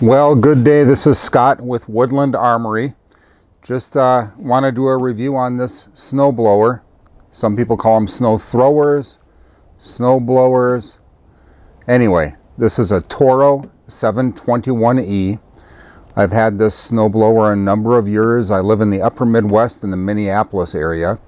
Well, good day. This is Scott with Woodland Armory. Just want to do a review on this snowblower. Some people call them snow throwers, snowblowers. Anyway, this is a Toro 721E. I've had this snowblower a number of years. I live in the upper Midwest in the Minneapolis area,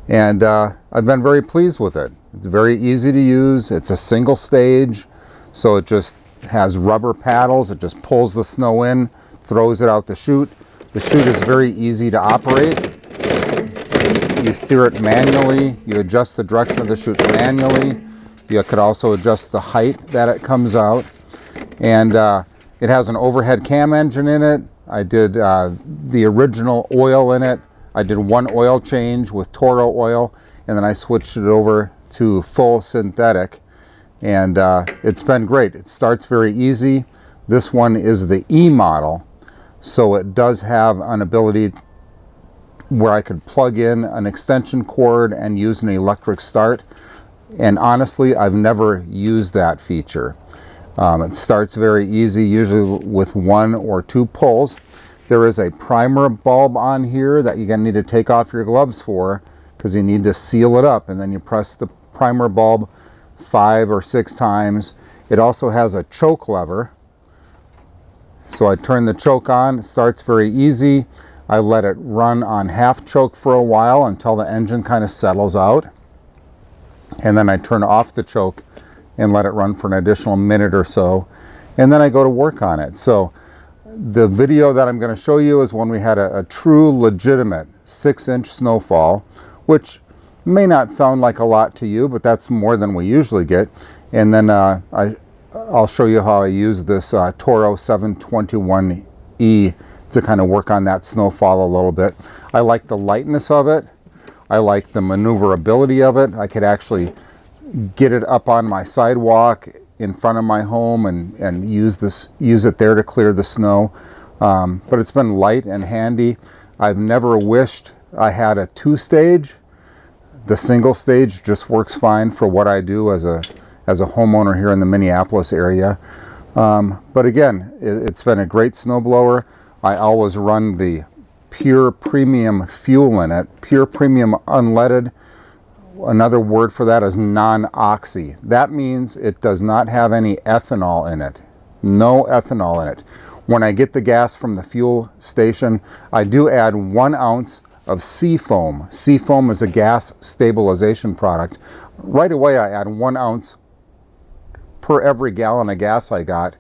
and I've been very pleased with it. It's very easy to use. It's a single stage, so it just has rubber paddles. It just pulls the snow in, throws it out the chute. The chute is very easy to operate. You steer it manually. You adjust the direction of the chute manually. You could also adjust the height that it comes out. And it has an overhead cam engine in it. I did the original oil in it. I did one oil change with Toro oil, and then I switched it over to full synthetic. And it's been great. It starts very easy. This one is the E model, so it does have an ability where I could plug in an extension cord and use an electric start. And honestly, I've never used that feature. It starts very easy, usually with one or two pulls. There is a primer bulb on here that you're going to need to take off your gloves for, because you need to seal it up, and then you press the primer bulb 5 or 6 times. It also has a choke lever, so I turn the choke on. It starts very easy. I let it run on half choke for a while until the engine kind of settles out, and then I turn off the choke and let it run for an additional minute or so, and then I go to work on it. So the video that I'm going to show you is when we had a true legitimate 6-inch snowfall, which may not sound like a lot to you, but that's more than we usually get. And then I'll show you how I use this Toro 721E to kind of work on that snowfall a little bit. I like the lightness of it. I like the maneuverability of it. I could actually get it up on my sidewalk in front of my home and use it there to clear the snow. But it's been light and handy. I've never wished I had a 2-stage. The single stage just works fine for what I do as a homeowner here in the Minneapolis area. But again, it's been a great snowblower. I always run the pure premium fuel in it, pure premium unleaded. Another word for that is non-oxy. That means it does not have any ethanol in it. No ethanol in it. When I get the gas from the fuel station, I do add 1 ounce of sea foam. Sea foam is a gas stabilization product. Right away I add 1 ounce per every gallon of gas I got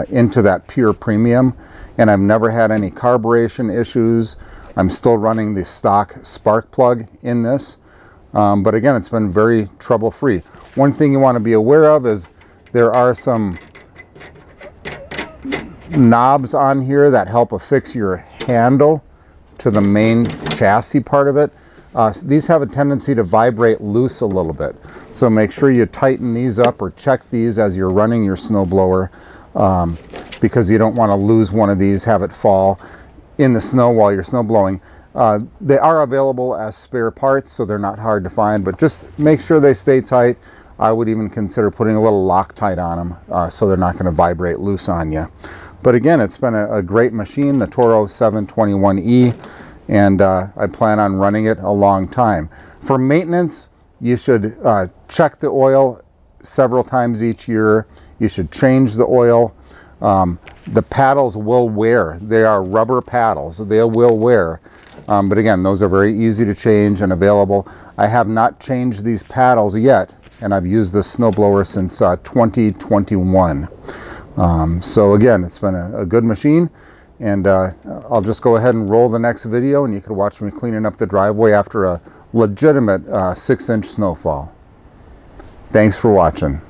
into that pure premium, and I've never had any carburation issues. I'm still running the stock spark plug in this, but again, it's been very trouble-free. One thing you want to be aware of is there are some knobs on here that help affix your handle to the main chassis part of it. These have a tendency to vibrate loose a little bit, so make sure you tighten these up or check these as you're running your snowblower, because you don't want to lose one of these, have it fall in the snow while you're snowblowing. They are available as spare parts, so they're not hard to find, but just make sure they stay tight. I would even consider putting a little Loctite on them, so they're not going to vibrate loose on you. But again, it's been a great machine, the Toro 721E, and I plan on running it a long time. For maintenance, you should check the oil several times each year. You should change the oil. The paddles will wear. They are rubber paddles. They will wear. But again, those are very easy to change and available. I have not changed these paddles yet, and I've used this snowblower since 2021. So again, it's been a good machine, and I'll just go ahead and roll the next video, and you can watch me cleaning up the driveway after a legitimate 6-inch snowfall. Thanks for watching.